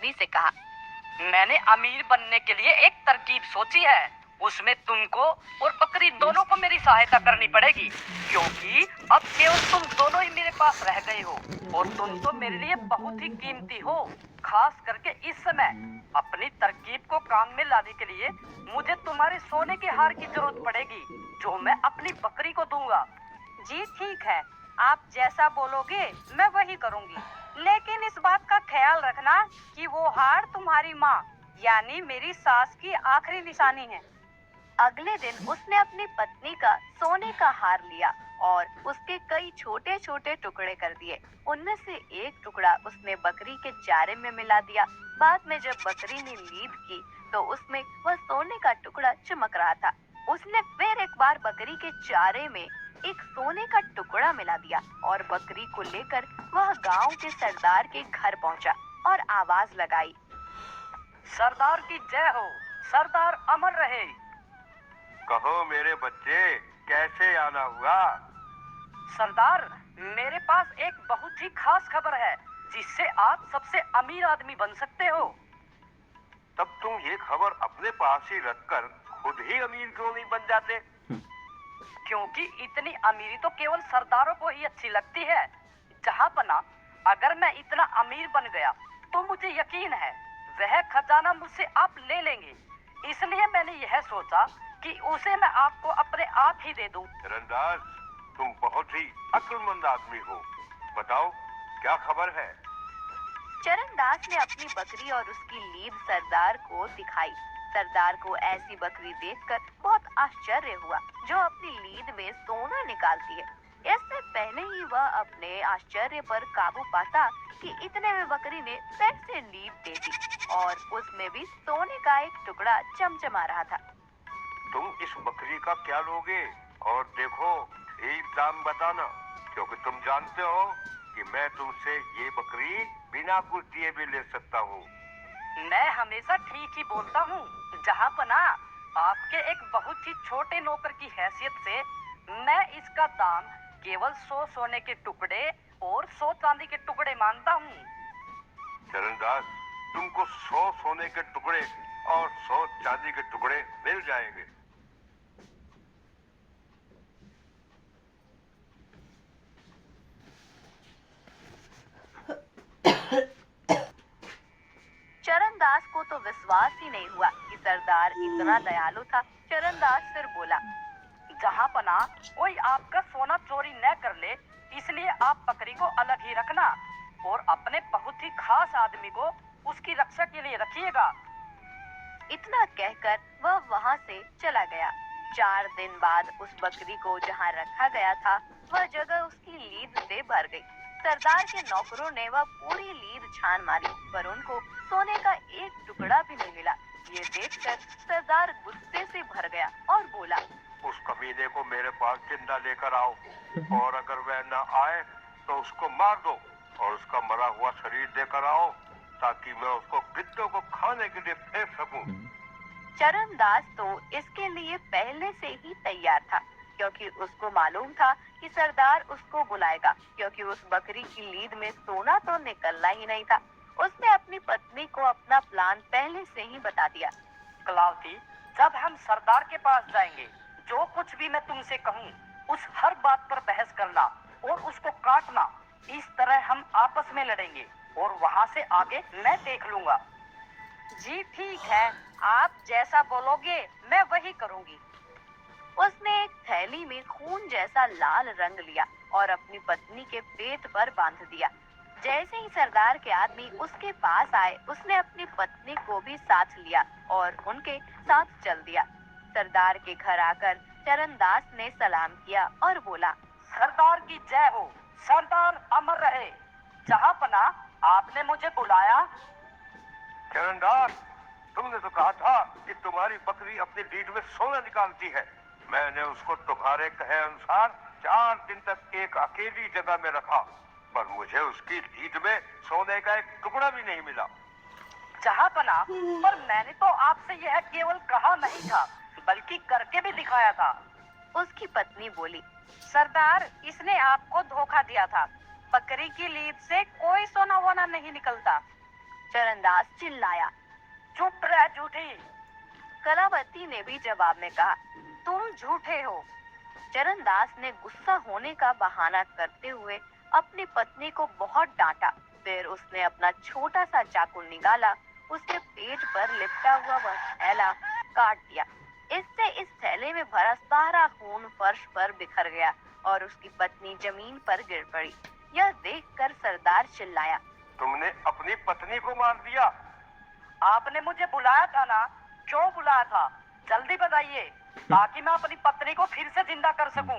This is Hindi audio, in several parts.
पत्नी से कहा, मैंने अमीर बनने के लिए एक तरकीब सोची है। उसमें तुमको और बकरी दोनों को मेरी सहायता करनी पड़ेगी, क्योंकि अब केवल तुम दोनों ही मेरे पास रह गए हो और तुम तो मेरे लिए बहुत ही कीमती हो। खास करके इस समय अपनी तरकीब को काम में लाने के लिए मुझे तुम्हारे सोने के हार की जरूरत पड़ेगी, जो मैं अपनी बकरी को दूंगा। जी ठीक है, आप जैसा बोलोगे मैं वही करूंगी, लेकिन इस बात का ख्याल रखना कि वो हार तुम्हारी माँ यानी मेरी सास की आखिरी निशानी है। अगले दिन उसने अपनी पत्नी का सोने का हार लिया और उसके कई छोटे छोटे टुकड़े कर दिए। उनमें से एक टुकड़ा उसने बकरी के चारे में मिला दिया। बाद में जब बकरी ने नींद की तो उसमें वह सोने का टुकड़ा चमक रहा था। उसने फिर एक बार बकरी के चारे में एक सोने का टुकड़ा मिला दिया और बकरी को लेकर वह गांव के सरदार के घर पहुंचा और आवाज लगाई, सरदार की जय हो, सरदार अमर रहे। कहो मेरे बच्चे, कैसे आना हुआ? सरदार, मेरे पास एक बहुत ही खास खबर है जिससे आप सबसे अमीर आदमी बन सकते हो। तब तुम ये खबर अपने पास ही रखकर खुद ही अमीर क्यों नहीं बन जाते? क्योंकि इतनी अमीरी तो केवल सरदारों को ही अच्छी लगती है। जहांपना, अगर मैं इतना अमीर बन गया तो मुझे यकीन है वह खजाना मुझसे आप ले लेंगे। इसलिए मैंने यह सोचा कि उसे मैं आपको अपने आप ही दे दूं। चरणदास, तुम बहुत ही अक्लमंद आदमी हो। बताओ, क्या खबर है? चरणदास ने अपनी बकरी और उसकी लीद सरदार को दिखाई। सरदार को ऐसी बकरी देखकर बहुत आश्चर्य हुआ जो अपनी लीद में सोना निकालती है। इससे पहले ही वह अपने आश्चर्य पर काबू पाता कि इतने में बकरी ने फिर से लीद दे दी और उसमें भी सोने का एक टुकड़ा चमचमा रहा था। तुम इस बकरी का क्या लोगे? और देखो, ठीक दाम बताना, क्योंकि तुम जानते हो कि मैं तुमसे ये बकरी बिना कुछ दिए भी ले सकता हूँ। मैं हमेशा ठीक ही बोलता हूँ। जहांपना, आपके एक बहुत ही छोटे नौकर की हैसियत से मैं इसका दाम केवल 100 सोने के टुकड़े और 100 चांदी के टुकड़े मानता हूँ। चरणदास, तुमको 100 सोने के टुकड़े और 100 चांदी के टुकड़े मिल जाएंगे। चरणदास को तो विश्वास ही नहीं हुआ कि सरदार इतना दयालु था। चरणदास फिर बोला, जहांपना, कोई आपका सोना चोरी न कर ले, इसलिए आप बकरी को अलग ही रखना और अपने बहुत ही खास आदमी को उसकी रक्षा के लिए रखिएगा। इतना कहकर वह वहां से चला गया। 4 दिन बाद उस बकरी को जहां रखा गया था वह जगह उसकी लीद से भर गई। सरदार के नौकरों ने वह पूरी लीद छान मारी पर उनको सोने का एक टुकड़ा भी नहीं मिला। ये देखकर सरदार गुस्से से भर गया और बोला, उस कमीने को मेरे पास जिंदा लेकर आओ, और अगर वह न आए तो उसको मार दो और उसका मरा हुआ शरीर देकर आओ, ताकि मैं उसको गिद्धों को खाने के लिए फेंक सकूं। चरणदास तो इसके लिए पहले से ही तैयार था, क्योंकि उसको मालूम था कि सरदार उसको बुलाएगा, क्योंकि उस बकरी की लीद में सोना तो निकलना ही नहीं था। उसने अपनी पत्नी को अपना प्लान पहले से ही बता दिया। कलावती, जब हम सरदार के पास जाएंगे, जो कुछ भी मैं तुमसे कहूँ उस हर बात पर बहस करना और उसको काटना। इस तरह हम आपस में लड़ेंगे और वहाँ से आगे मैं देख लूंगा। जी ठीक है, आप जैसा बोलोगे मैं वही करूंगी। उसने एक थैली में खून जैसा लाल रंग लिया और अपनी पत्नी के पेट पर बांध दिया। जैसे ही सरदार के आदमी उसके पास आए, उसने अपनी पत्नी को भी साथ लिया और उनके साथ चल दिया। सरदार के घर आकर चरणदास ने सलाम किया और बोला, सरदार की जय हो, सरदार अमर रहे। जहांपना, आपने मुझे बुलाया। चरणदास, तुमने तो कहा था कि तुम्हारी बकरी अपनी लीद में सोना निकालती है। मैंने उसको तुम्हारे कहे अनुसार 4 दिन तक एक अकेली जगह में रखा, पर मुझे उसकी लीद में सोने का एक टुकड़ा भी नहीं मिला। जहांपना, पर मैंने तो आपसे यह केवल कहा नहीं था, बल्कि करके भी दिखाया था। उसकी पत्नी बोली, सरदार, इसने आपको धोखा दिया था। बकरी की लीद से कोई सोना वोना नहीं निकलता। चरणदास चिल्लाया। चुप रह झूठी। कलावती ने भी जवाब में कहा। तुम झूठे हो। चरणदास ने गुस्सा होने का बहाना करते हुए अपनी पत्नी को बहुत डांटा। फिर उसने अपना छोटा सा चाकू निकाला, उसके पेट पर लिपटा हुआ वह थैला काट दिया। इससे इस थैले में भरा सारा खून फर्श पर बिखर गया और उसकी पत्नी जमीन पर गिर पड़ी। यह देखकर सरदार चिल्लाया। तुमने अपनी पत्नी को मार दिया? आपने मुझे बुलाया था ना? क्यों बुलाया था? जल्दी बताइए ताकि मैं अपनी पत्नी को फिर से जिंदा कर सकूं।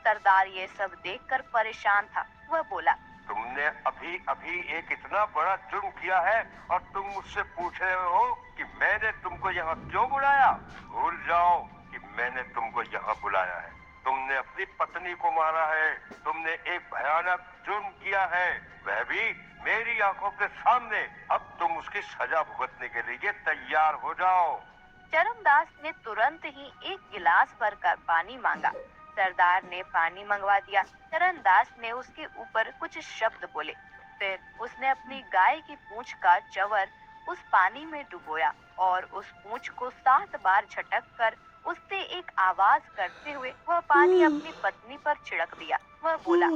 सरदार ये सब देखकर परेशान था। वह बोला, तुमने अभी अभी एक इतना बड़ा जुर्म किया है और तुम मुझसे पूछ रहे हो कि मैंने तुमको यहाँ क्यों बुलाया? भूल जाओ कि मैंने तुमको यहाँ बुलाया है। तुमने अपनी पत्नी को मारा है। तुमने एक भयानक जुर्म किया है, वह भी मेरी आंखों के सामने। अब तुम उसकी सजा भुगतने के लिए तैयार हो जाओ। चरणदास ने तुरंत ही एक गिलास भरकर पानी मांगा। सरदार ने पानी मंगवा दिया। चरणदास ने उसके ऊपर कुछ शब्द बोले। फिर उसने अपनी गाय की पूंछ का चवर उस पानी में डुबोया और उस पूंछ को 7 बार झटक कर उससे एक आवाज करते हुए वह पानी अपनी पत्नी पर छिड़क दिया। वह बोला,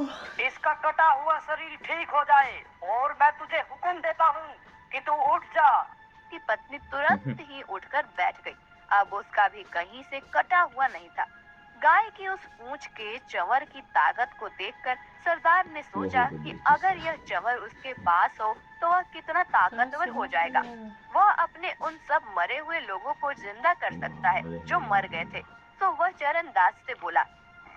इसका कटा हुआ शरीर ठीक हो जाए और मैं तुझे हुक्म देता हूँ कि तू उठ जा। उसकी पत्नी तुरंत ही उठकर बैठ गई। अब उसका भी कहीं से कटा हुआ नहीं था। गाय की उस पूंछ के चवर की ताकत को देखकर सरदार ने सोचा कि अगर यह चवर उसके पास हो तो वह कितना ताकतवर हो जाएगा। वह अपने उन सब मरे हुए लोगों को जिंदा कर सकता है जो मर गए थे। तो वह चरणदास से बोला,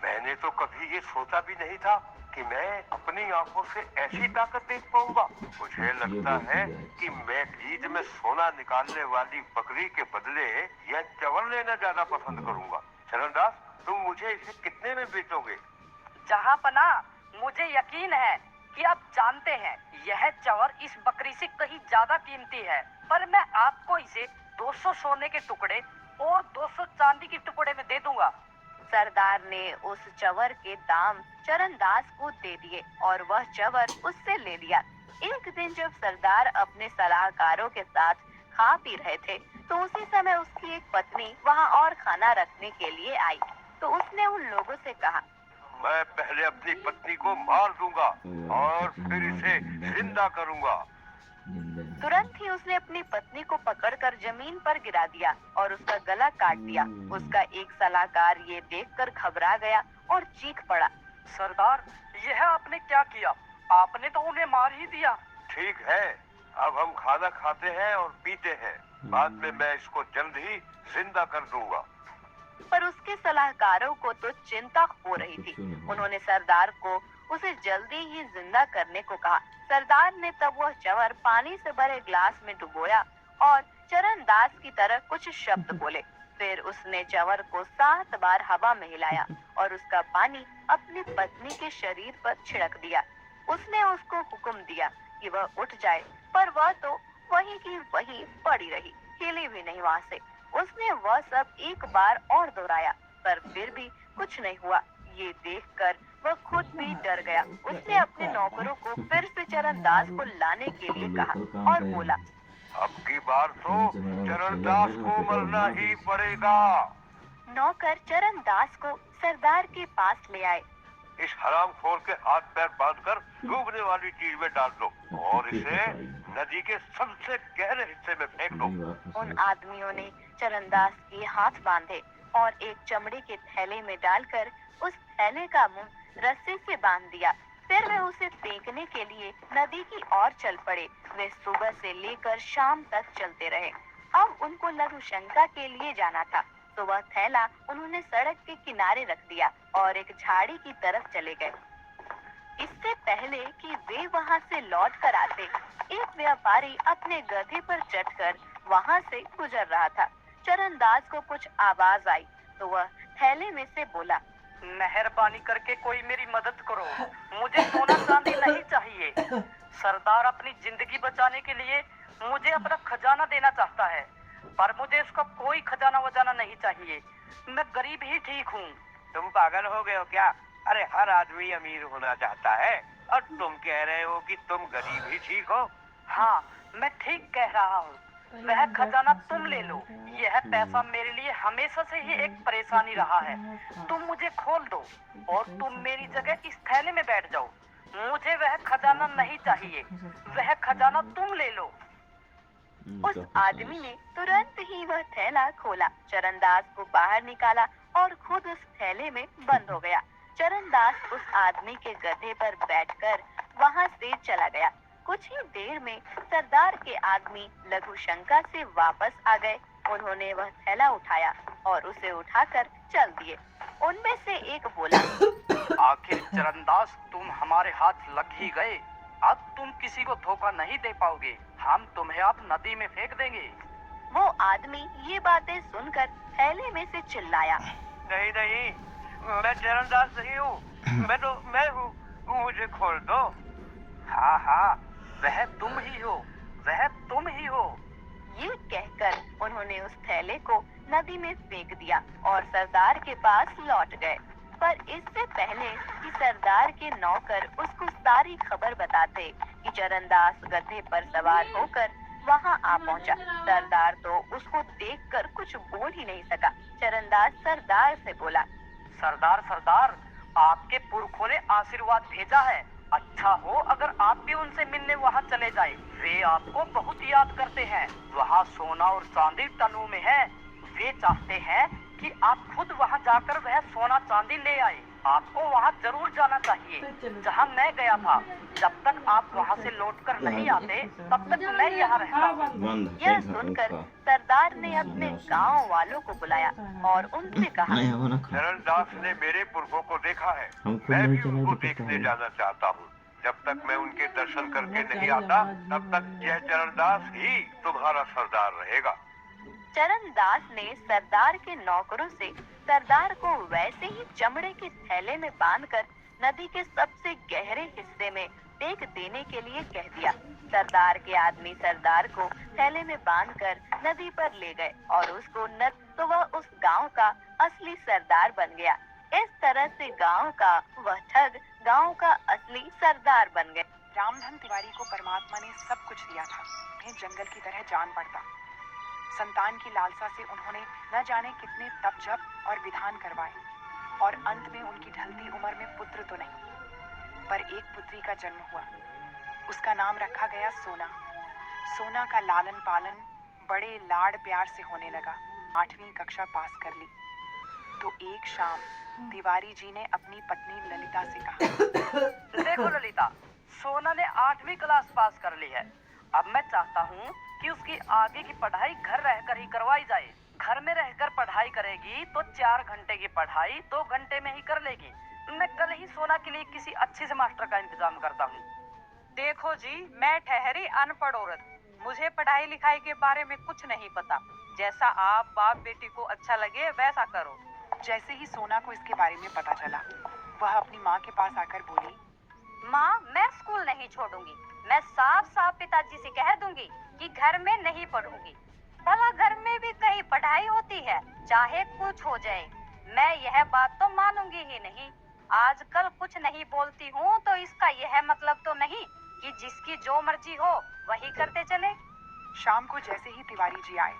मैंने तो कभी ये सोचा भी नहीं था कि मैं अपनी आंखों से ऐसी ताकत देख पाऊंगा। मुझे लगता है कि मैं बीज में सोना निकालने वाली बकरी के बदले यह चवर लेना ज्यादा पसंद करूंगा। चरणदास, तुम मुझे इसे कितने में बेचोगे? जहाँ पना, मुझे यकीन है कि आप जानते हैं यह चवर इस बकरी से कहीं ज्यादा कीमती है, पर मैं आपको इसे 200 सोने के टुकड़े और 200 चांदी के टुकड़े में दे दूंगा। सरदार ने उस चवर के दाम चरणदास को दे दिए और वह चवर उससे ले लिया। एक दिन जब सरदार अपने सलाहकारों के साथ खा पी रहे थे तो उसी समय उसकी एक पत्नी वहां और खाना रखने के लिए आई। तो उसने उन लोगों से कहा, मैं पहले अपनी पत्नी को मार दूंगा और फिर इसे जिंदा करूंगा। तुरंत ही उसने अपनी पत्नी को पकड़कर जमीन पर गिरा दिया और उसका गला काट दिया। उसका एक सलाहकार ये देखकर घबरा गया और चीख पड़ा, सरदार, यह आपने क्या किया? आपने तो उन्हें मार ही दिया। ठीक है, अब हम खाना खाते हैं और पीते हैं। बाद में मैं इसको जल्द ही जिंदा कर दूंगा। पर उसके सलाहकारों को तो चिंता हो रही थी। उन्होंने सरदार को उसे जल्दी ही जिंदा करने को कहा। सरदार ने तब वह चवर पानी से भरे ग्लास में डुबोया और चरणदास की तरह कुछ शब्द बोले। फिर उसने चवर को 7 बार हवा में हिलाया और उसका पानी अपनी पत्नी के शरीर पर छिड़क दिया। उसने उसको हुक्म दिया कि वह उठ जाए, पर वह तो वहीं की वहीं पड़ी रही, हिली भी नहीं वहाँ से। उसने वह सब एक बार और दोहराया, पर फिर भी कुछ नहीं हुआ। ये देखकर वह खुद भी डर गया। उसने अपने नौकरों को फिर से चरणदास को लाने के लिए कहा और बोला, अब की बार तो चरणदास को मरना ही पड़ेगा। नौकर चरणदास को सरदार के पास ले आए। इस हरामखोर के हाथ पैर बांधकर डूबने वाली चीज में डाल दो और इसे नदी के सबसे गहरे हिस्से में फेंक दो। उन आदमियों ने चरणदास के हाथ बांधे और एक चमड़े के थैले में डालकर उस थैले का मुंह रस्सी से बांध दिया। फिर वे उसे फेंकने के लिए नदी की ओर चल पड़े। वे सुबह से लेकर शाम तक चलते रहे। अब उनको लघुशंका के लिए जाना था, तो वह थैला उन्होंने सड़क के किनारे रख दिया और एक झाड़ी की तरफ चले गए। इससे पहले कि वे वहां से लौट कर आते, एक व्यापारी अपने गधे पर चढ़कर वहां से गुजर रहा था। चरणदास को कुछ आवाज आई तो वह थैले में से बोला, मेहरबानी करके कोई मेरी मदद करो, मुझे सोना चांदी नहीं चाहिए। सरदार अपनी जिंदगी बचाने के लिए मुझे अपना खजाना देना चाहता है, पर मुझे उसका कोई खजाना वजाना नहीं चाहिए। मैं गरीब ही ठीक हूँ। तुम पागल हो गए हो क्या? अरे हर आदमी अमीर होना चाहता है और तुम कह रहे हो कि तुम गरीब ही ठीक हो। हाँ, मैं ठीक कह रहा हूँ। वह खजाना तुम ले लो। यह पैसा मेरे लिए हमेशा से ही एक परेशानी रहा है। तुम मुझे खोल दो और तुम मेरी जगह इस थैले में बैठ जाओ। मुझे वह खजाना नहीं चाहिए। वह खजाना तुम ले लो। उस आदमी ने तुरंत ही वह थैला खोला, चरणदास को बाहर निकाला और खुद उस थैले में बंद हो गया। चरणदास उस आदमी के गधे पर बैठकर वहां से चला गया। कुछ ही देर में सरदार के आदमी लघु शंका से वापस आ गए। उन्होंने वह थैला उठाया और उसे उठाकर चल दिए। उनमें से एक बोला, आखिर चरणदास तुम हमारे हाथ लग ही गए। अब तुम किसी को धोखा नहीं दे पाओगे। हम तुम्हें अब नदी में फेंक देंगे। वो आदमी ये बातें सुनकर थैले में से चिल्लाया, नहीं नहीं, मैं चरणदास नहीं हूँ, मैं हूँ, मुझे खोल दो। हाँ हाँ, वह तुम ही हो, वह तुम ही हो। ये कहकर उन्होंने उस थैले को नदी में फेंक दिया और सरदार के पास लौट गए। पर इससे पहले कि सरदार के नौकर उसको सारी खबर बताते कि चरणदास गधे पर सवार होकर वहां आ पहुंचा। सरदार तो उसको देखकर कुछ बोल ही नहीं सका। चरणदास सरदार से बोला, सरदार सरदार, आपके पुरखों ने आशीर्वाद भेजा है। अच्छा हो अगर आप भी उनसे मिलने वहाँ चले जाए। वे आपको बहुत याद करते हैं। वहाँ सोना और चांदी टनों में है। वे चाहते हैं कि आप खुद वहाँ जाकर वह सोना चांदी ले आए। आपको वहाँ जरूर जाना चाहिए जहाँ मैं गया था। जब तक आप वहाँ से लौटकर नहीं आते तब तक मैं यहाँ रहता हूँ। यह सुनकर सरदार ने अपने गांव वालों को बुलाया और उनसे कहा, चरणदास ने मेरे पुरखों को देखा है। मैं भी उनको देखने जाना चाहता हूँ। जब तक मैं उनके दर्शन करके नहीं आता तब तक यह चरणदास ही तुम्हारा सरदार रहेगा। चरणदास ने सरदार के नौकरों से सरदार को वैसे ही चमड़े के थैले में बांधकर नदी के सबसे गहरे हिस्से में फेंक देने के लिए कह दिया। सरदार के आदमी सरदार को थैले में बांधकर नदी पर ले गए और उसको तो वह उस गांव का असली सरदार बन गया। इस तरह से गांव का वह ठग गांव का असली सरदार बन गए। रामधन तिवारी को परमात्मा ने सब कुछ दिया था। उन्हें जंगल की तरह जान पड़ता। संतान की लालसा से उन्होंने न जाने कितने तप जप और विधान करवाए और अंत में उनकी ढलती उम्र में पुत्र तो नहीं पर एक पुत्री का जन्म हुआ। उसका नाम रखा गया सोना। सोना का लालन पालन बड़े लाड़ प्यार से होने लगा। 8वीं कक्षा पास कर ली तो एक शाम तिवारी जी ने अपनी पत्नी ललिता से कहा, देखो ललिता, सोना ने 8वीं क्लास पास कर ली है। अब मैं चाहता हूँ कि उसकी आगे की पढ़ाई घर रहकर ही करवाई जाए। घर में रहकर पढ़ाई करेगी तो 4 घंटे की पढ़ाई 2 घंटे में ही कर लेगी। मैं कल ही सोना के लिए किसी अच्छे से मास्टर का इंतजाम करता हूँ। देखो जी, मैं ठहरी अनपढ़ औरत, मुझे पढ़ाई लिखाई के बारे में कुछ नहीं पता। जैसा आप बाप बेटी को अच्छा लगे वैसा करो। जैसे ही सोना को इसके बारे में पता चला वह अपनी माँ के पास आकर बोली, माँ, मैं स्कूल नहीं छोड़ूंगी। मैं साफ साफ पिताजी से कह दूंगी कि घर में नहीं पढ़ूंगी। भला घर में भी कहीं पढ़ाई होती है, चाहे कुछ हो जाए। मैं यह बात तो मानूंगी ही नहीं। आजकल कुछ नहीं बोलती हूँ तो इसका यह मतलब तो नहीं कि जिसकी जो मर्जी हो वही करते चले। शाम को जैसे ही तिवारी जी आए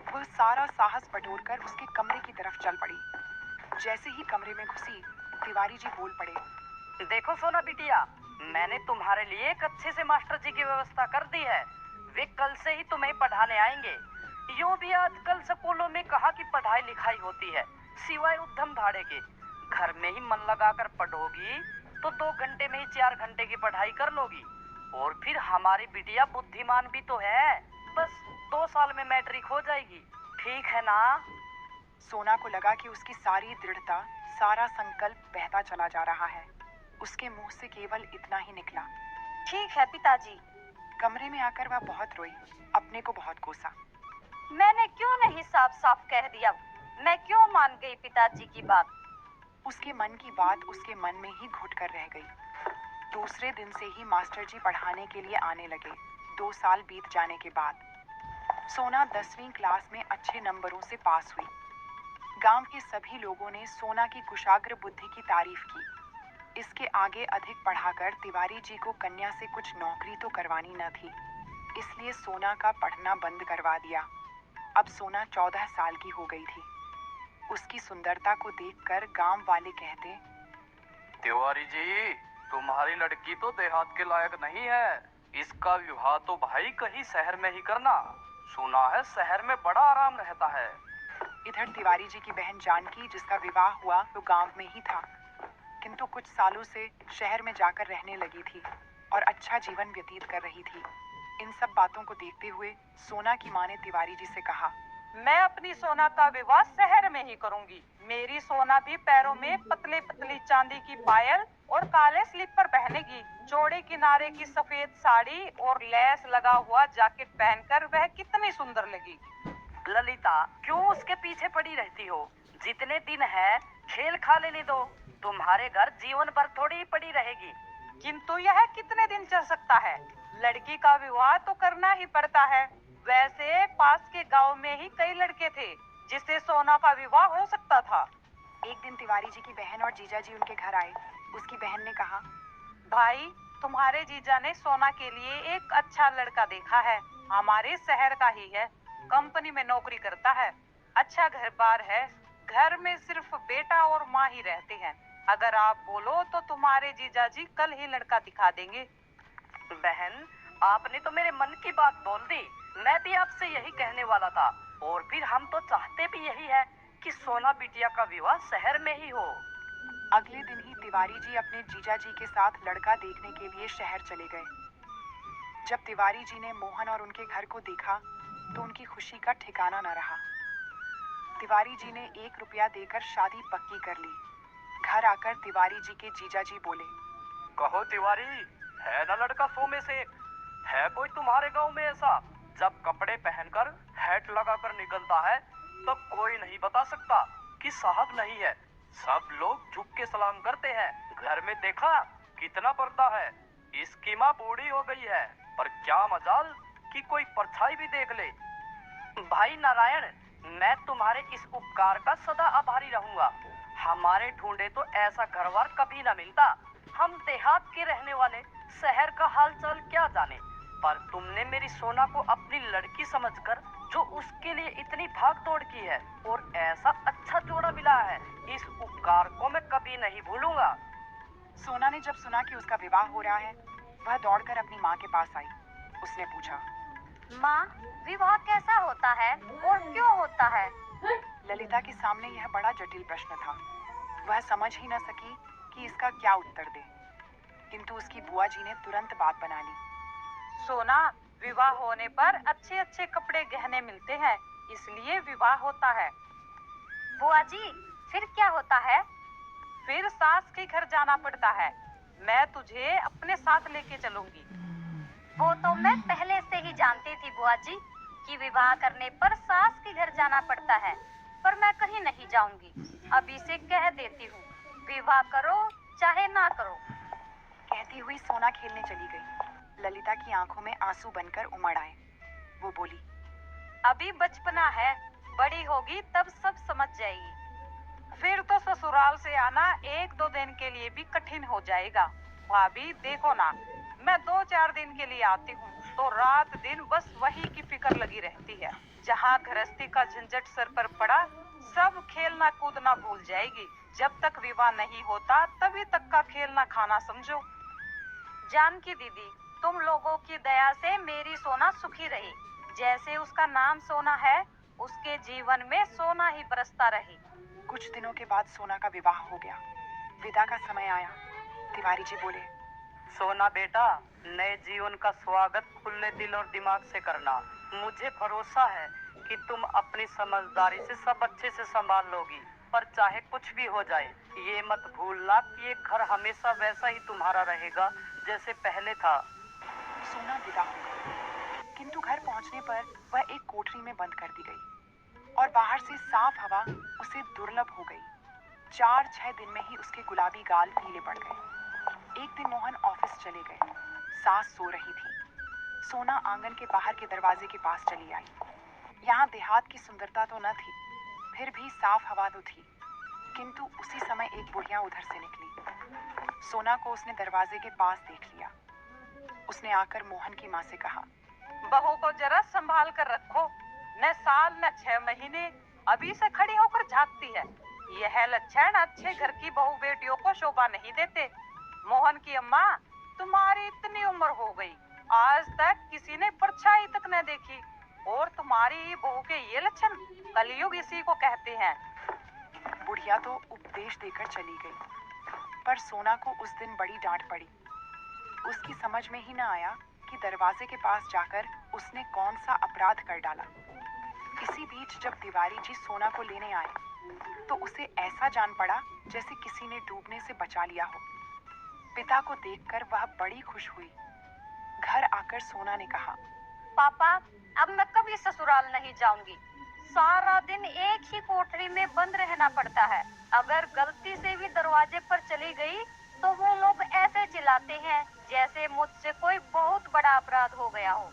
वह सारा साहस बटोरकर उसके कमरे की तरफ चल पड़ी। जैसे ही कमरे में घुसी तिवारी जी बोल पड़े, देखो सोना बिटिया, मैंने तुम्हारे लिए एक अच्छे से मास्टर जी की व्यवस्था कर दी है। वे कल से ही तुम्हें पढ़ाने आएंगे। यूं भी आजकल स्कूलों में कहाँ की पढ़ाई लिखाई होती है, सिवाय उद्यम भाड़े के। घर में ही मन लगाकर पढ़ोगी तो 2 घंटे में ही 4 घंटे की पढ़ाई कर लोगी। और फिर हमारी बिटिया बुद्धिमान भी तो है, बस 2 साल में मैट्रिक हो जाएगी। ठीक है ना? सोना को लगा कि उसकी सारी दृढ़ता, सारा संकल्प बहता चला जा रहा है। उसके मुंह से केवल इतना ही निकला, ठीक है पिताजी। कमरे में आकर वह बहुत रोई, अपने को बहुत कोसा। मैंने क्यों नहीं साफ साफ कह दिया? मैं क्यों मान गई पिताजी की बात? उसके मन की बात उसके मन में ही घुट कर रह गई। दूसरे दिन से ही मास्टर जी पढ़ाने के लिए आने लगे। 2 साल बीत जाने के बाद सोना 10वीं क्लास में अच्छे नंबरों से पास हुई। गांव के सभी लोगों ने सोना की कुशाग्र बुद्धि की तारीफ की। इसके आगे अधिक पढ़ाकर तिवारी जी को कन्या से कुछ नौकरी तो करवानी न थी, इसलिए सोना का पढ़ना बंद करवा दिया। अब सोना 14 साल की हो गई थी। उसकी सुंदरता को देखकर गांव वाले कहते, तिवारी जी, तुम्हारी लड़की तो देहात के लायक नहीं है। इसका विवाह तो भाई कहीं शहर में ही करना। सुना है शहर में बड़ा आराम रहता है। इधर तिवारी जी की बहन जानकी, जिसका विवाह हुआ तो गांव में ही था, किंतु कुछ सालों से शहर में जाकर रहने लगी थी और अच्छा जीवन व्यतीत कर रही थी। इन सब बातों को देखते हुए सोना की माँ ने तिवारी जी से कहा, मैं अपनी सोना का विवाह शहर में ही करूंगी। मेरी सोना भी पैरों में पतले पतली चांदी की पायल और काले स्लीपर पहनेगी। चौड़े किनारे की सफेद साड़ी और लेस लगा हुआ जैकेट पहनकर वह कितनी सुंदर लगेगी। ललिता, क्यों उसके पीछे पड़ी रहती हो? जितने दिन है खेल खा लेने दो। तुम्हारे घर जीवन भर थोड़ी ही पड़ी रहेगी। किंतु यह कितने दिन चल सकता है? लड़की का विवाह तो करना ही पड़ता है। वैसे पास के गांव में ही कई लड़के थे जिससे सोना का विवाह हो सकता था। एक दिन तिवारी जी की बहन और जीजा जी उनके घर आए। उसकी बहन ने कहा, भाई, तुम्हारे जीजा ने सोना के लिए एक अच्छा लड़का देखा है। हमारे शहर का ही है, कंपनी में नौकरी करता है, अच्छा घर बार है। घर में सिर्फ बेटा और माँ ही रहते हैं। अगर आप बोलो तो तुम्हारे जीजा जी कल ही लड़का दिखा देंगे। बहन, आपने तो मेरे मन की बात बोल दी। मैं भी आपसे यही कहने वाला था। और फिर हम तो चाहते भी यही है कि सोना बिटिया का विवाह शहर में ही हो। अगले दिन ही तिवारी जी अपने जीजा जी के साथ लड़का देखने के लिए शहर चले गए। जब तिवारी जी ने मोहन और उनके घर को देखा तो उनकी खुशी का ठिकाना न रहा। तिवारी जी ने 1 रुपया देकर शादी पक्की कर ली। घर आकर तिवारी जी के जीजा जी बोले, कहो तिवारी, है ना लड़का 100 में से एक? है कोई तुम्हारे गांव में ऐसा? जब कपड़े पहनकर हैट लगाकर निकलता है तो कोई नहीं बता सकता कि साहब नहीं है। सब लोग झुक के सलाम करते हैं। घर में देखा कितना पर्दा है। इसकी माँ बूढ़ी हो गई है, पर क्या मजाल कि कोई परछाई भी देख ले। भाई नारायण, मैं तुम्हारे इस उपकार का सदा आभारी रहूंगा। हमारे ढूंढे तो ऐसा घरवार कभी ना मिलता। हम देहात के रहने वाले शहर का हालचाल क्या जाने, पर तुमने मेरी सोना को अपनी लड़की समझकर जो उसके लिए इतनी भाग दौड़ की है और ऐसा अच्छा जोड़ा मिला है, इस उपकार को मैं कभी नहीं भूलूंगा। सोना ने जब सुना कि उसका विवाह हो रहा है, वह दौड़कर अपनी माँ के पास आई। उसने पूछा, माँ, विवाह कैसा होता है और क्यों होता है? ललिता के सामने यह बड़ा जटिल प्रश्न था। वह समझ ही न सकी कि इसका क्या उत्तर दे, किंतु उसकी बुआ जी ने तुरंत बात बना ली। सोना, विवाह होने पर अच्छे अच्छे कपड़े गहने मिलते हैं, इसलिए विवाह होता है। बुआ जी, फिर क्या होता है? फिर सास के घर जाना पड़ता है। मैं तुझे अपने साथ लेके चलूंगी। वो तो मैं पहले से ही जानती थी बुआ जी कि विवाह करने पर सास के घर जाना पड़ता है, पर मैं कहीं नहीं जाऊंगी। अभी से कह देती हूँ, विवाह करो चाहे ना करो। कहती हुई सोना खेलने चली गई। ललिता की आंखों में आंसू बनकर उमड़ आए। वो बोली, अभी बचपना है, बड़ी होगी तब सब समझ जाएगी। फिर तो ससुराल से आना 1-2 दिन के लिए भी कठिन हो जाएगा। भाभी देखो ना, मैं 2-4 दिन के लिए आती हूँ तो रात दिन बस वही की फिक्र लगी रहती है। जहाँ गृहस्थी का झंझट सर पर पड़ा, सब खेलना कूदना भूल जाएगी। जब तक विवाह नहीं होता तभी तक का खेलना खाना समझो। जानकी दीदी, तुम लोगों की दया से मेरी सोना सुखी रही। जैसे उसका नाम सोना है, उसके जीवन में सोना ही बरसता रही। कुछ दिनों के बाद सोना का विवाह हो गया। विदा का समय आया। तिवारी जी बोले, सोना बेटा, नए जीवन का स्वागत खुले दिल और दिमाग से करना। मुझे भरोसा है कि तुम अपनी समझदारी से सब अच्छे से संभाल लोगी। पर चाहे कुछ भी हो जाए, ये मत भूलना कि ये घर हमेशा वैसा ही तुम्हारा रहेगा जैसे पहले था। सोना विदा हो गई, किंतु घर पहुंचने पर वह एक कोठरी में बंद कर दी गई और बाहर से साफ हवा उसे दुर्लभ हो गई। 4-6 दिन में ही उसके गुलाबी गाल पीले पड़ गए। एक दिन मोहन ऑफिस चले गए। सास सो रही थी। सोना आंगन के बाहर के दरवाजे के पास चली आई। यहाँ देहात की सुंदरता तो न थी, फिर भी साफ हवा तो थी। किंतु उसी समय एक बुढ़िया उधर से निकली। सोना को उसने दरवाजे के पास देख लिया। उसने आकर मोहन की माँ से कहा, बहू को जरा संभाल कर रखो, न साल न 6 महीने अभी से खड़ी होकर झांकती है। यह लक्षण अच्छे घर की बहू बेटियों को शोभा नहीं देते। मोहन की अम्मा, तुम्हारी इतनी उम्र हो गई, आज तक किसी ने परछाई तक न देखी, और तुम्हारी बहू के ये लक्षण, कलयुग इसी को कहते हैं। बुढ़िया तो उपदेश देकर चली गई, पर सोना को उस दिन बड़ी डांट पड़ी। उसकी समझ में ही न आया कि दरवाजे के पास जाकर उसने कौन सा अपराध कर डाला। इसी बीच जब तिवारी जी सोना को लेने आए तो उसे ऐसा जान पड़ा जैसे किसी ने डूबने से बचा लिया हो। पिता को देखकर वह बड़ी खुश हुई। घर आकर सोना ने कहा, पापा, अब मैं कभी ससुराल नहीं जाऊंगी। सारा दिन एक ही कोठरी में बंद रहना पड़ता है। अगर गलती से भी दरवाजे पर चली गई तो वो लोग ऐसे चिल्लाते हैं जैसे मुझसे कोई बहुत बड़ा अपराध हो गया हो।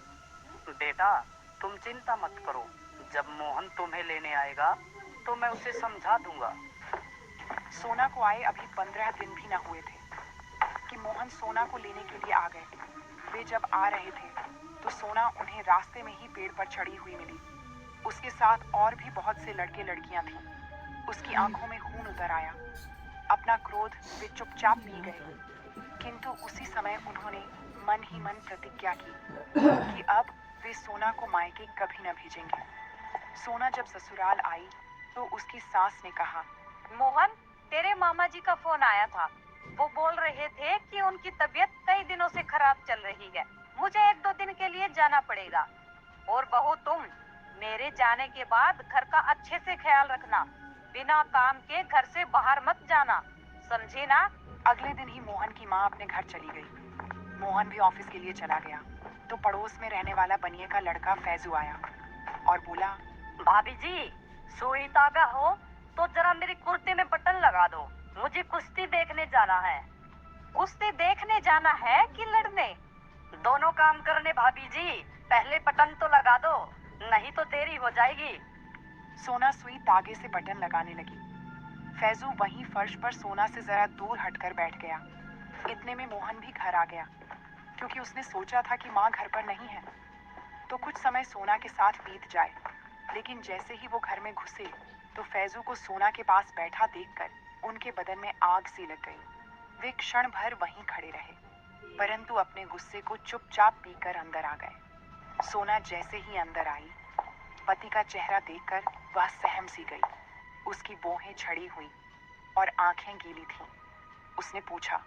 बेटा, तुम चिंता मत करो। जब मोहन तुम्हें लेने आएगा तो मैं उसे समझा दूंगा। सोना को आए अभी 15 दिन भी न हुए थे कि मोहन सोना को लेने के लिए आ गए। वे जब आ रहे थे तो सोना उन्हें रास्ते में ही पेड़ पर चढ़ी हुई मिली। उसके साथ और भी बहुत से लड़के लड़कियां थीं। उसकी आंखों में खून उतर आया। अपना क्रोध वे चुपचाप पी गए, किंतु उसी समय उन्होंने मन ही मन प्रतिज्ञा की कि अब वे सोना को मायके कभी न भेजेंगे। सोना जब ससुराल आई तो उसकी सास ने कहा, मोहन, तेरे मामा जी का फोन आया था। वो बोल रहे थे कि उनकी तबीयत कई दिनों से खराब चल रही है। मुझे 1-2 दिन के लिए जाना पड़ेगा। और बहू, तुम मेरे जाने के बाद घर का अच्छे से ख्याल रखना। बिना काम के घर से बाहर मत जाना, समझी ना? अगले दिन ही मोहन की माँ अपने घर चली गई। मोहन भी ऑफिस के लिए चला गया तो पड़ोस में रहने वाला बनिए का लड़का फैजू आया और बोला, भाभी जी, सुई धागा हो तो जरा मेरी कुर्ते में बटन लगा दो। मुझे कुश्ती देखने जाना है। कुश्ती देखने जाना है कि लड़ने? दोनों काम करने भाभी जी। पहले बटन तो लगा दो, नहीं तो देरी हो जाएगी। सोना सुई तागे से बटन लगाने लगी। फैजू वहीं फर्श पर सोना से जरा दूर हटकर बैठ गया। इतने में मोहन भी घर आ गया, क्योंकि उसने सोचा था कि माँ घर पर नहीं है तो कुछ समय सोना के साथ बीत जाए। लेकिन जैसे ही वो घर में घुसे तो फैजू को सोना के पास बैठा देखकर उनके बदन में आग सी लग गई। वे क्षण भर वहीं खड़े रहे, परंतु अपने गुस्से को चुपचाप पीकर अंदर आ गए। सोना जैसे ही अंदर आई, पति का चेहरा देखकर वह सहम सी गई। उसकी बोहें झड़ी हुई और आंखें गीली थीं। उसने पूछा,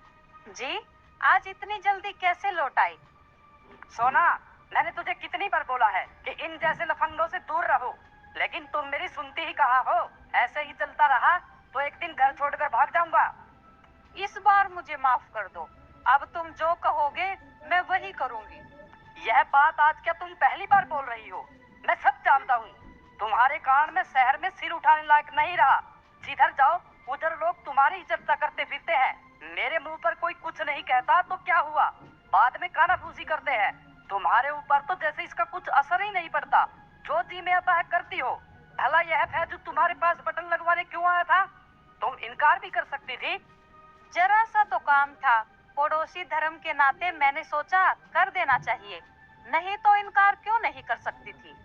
जी, आज इतनी जल्दी कैसे लौट आई? सोना, मैंने तुझे कितनी बार बोला है कि इन जैसे लफंगों से दूर रहो, लेकिन तुम मेरी सुनती ही कहाँ हो। ऐसे ही चलता रहा तो एक दिन घर छोड़कर भाग जाऊंगा। इस बार मुझे माफ कर दो। अब तुम जो कहोगे मैं वही करूंगी। यह बात आज क्या तुम पहली बार बोल रही हो? मैं सब जानता हूँ। तुम्हारे कारण मैं शहर में सिर उठाने लायक नहीं रहा। जिधर जाओ उधर लोग तुम्हारी ही चर्चा करते फिरते हैं। मेरे मुंह पर कोई कुछ नहीं कहता तो क्या हुआ, बाद में कानाफूसी करते हैं। तुम्हारे ऊपर तो जैसे इसका कुछ असर ही नहीं पड़ता। जो जी में आता है करती हो। भला यह फैजू तुम्हारे पास बटन लगवाने क्यों आया था? तुम इनकार भी कर सकती थी। जरा सा तो काम था, पड़ोसी धर्म के नाते मैंने सोचा कर देना चाहिए, नहीं तो इनकार क्यों नहीं कर सकती थी।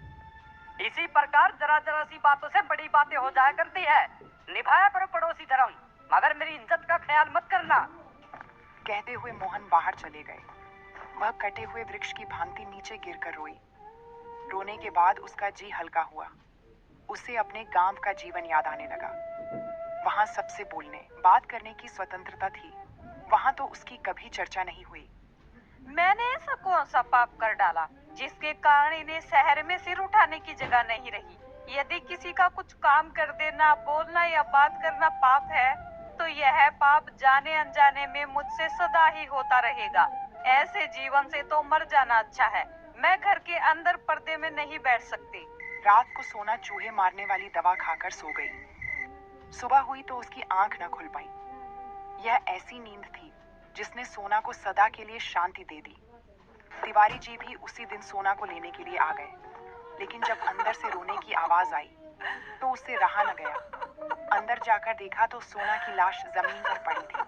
इसी प्रकार जरा जरा सी बातों से बड़ी बातें हो जाया करती है। निभाया करो पड़ोसी धर्म, मगर मेरी इज्जत का ख्याल मत करना। कहते हुए मोहन बाहर चले गए। वह कटे हुए वृक्ष की भांति नीचे गिरकर रोई। रोने के बाद उसका जी हल्का हुआ। उसे अपने गांव का जीवन याद आने लगा। वहां सबसे बोलने बात करने की स्वतंत्रता थी। वहां तो उसकी कभी चर्चा नहीं हुई। मैंने ऐसा कौन सा पाप कर डाला जिसके कारण इन्हें शहर में सिर उठाने की जगह नहीं रही? यदि किसी का कुछ काम कर देना, बोलना या बात करना पाप है तो यह पाप जाने अनजाने में मुझसे सदा ही होता रहेगा। ऐसे जीवन से तो मर जाना अच्छा है। मैं घर के अंदर पर्दे में नहीं बैठ सकती। रात को सोना चूहे मारने वाली दवा खाकर सो गई। सुबह हुई तो उसकी आंख न खुल पाई। यह ऐसी नींद थी जिसने सोना को सदा के लिए शांति दे दी। तिवारी जी भी उसी दिन सोना को लेने के लिए आ गए, लेकिन जब अंदर से रोने की आवाज आई तो उससे रहा न गया। अंदर जाकर देखा तो सोना की लाश जमीन पर पड़ी थी।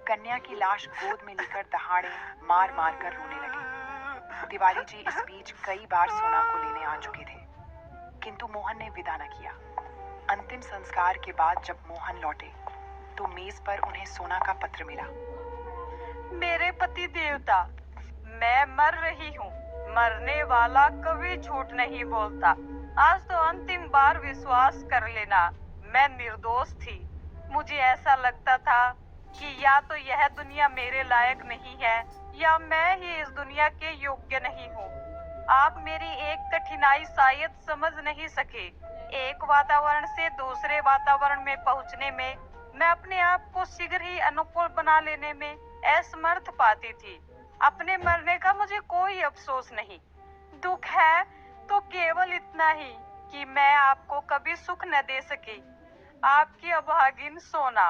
कन्या की लाश गोद में लेकर दहाड़े मार मार कर रोने लगे। तिवारी जी इस बीच कई बार सोना को लेने आ चुके थे, किंतु मोहन ने विदा न किया। अंतिम संस्कार के बाद जब मोहन लौटे तो मेज पर उन्हें सोना का पत्र मिला। मेरे पति देवता, मैं मर रही हूँ। मरने वाला कभी झूठ नहीं बोलता। आज तो अंतिम बार विश्वास कर लेना, मैं निर्दोष थी। मुझे ऐसा लगता था कि या तो यह दुनिया मेरे लायक नहीं है या मैं ही इस दुनिया के योग्य नहीं हूँ। आप मेरी एक कठिनाई शायद समझ नहीं सके। एक वातावरण से दूसरे वातावरण में पहुंचने में मैं अपने आप को शीघ्र ही अनुकूल बना लेने में असमर्थ पाती थी। अपने मरने का मुझे कोई अफसोस नहीं। दुख है तो केवल इतना ही कि मैं आपको कभी सुख न दे सकी। आपकी अभागिन सोना।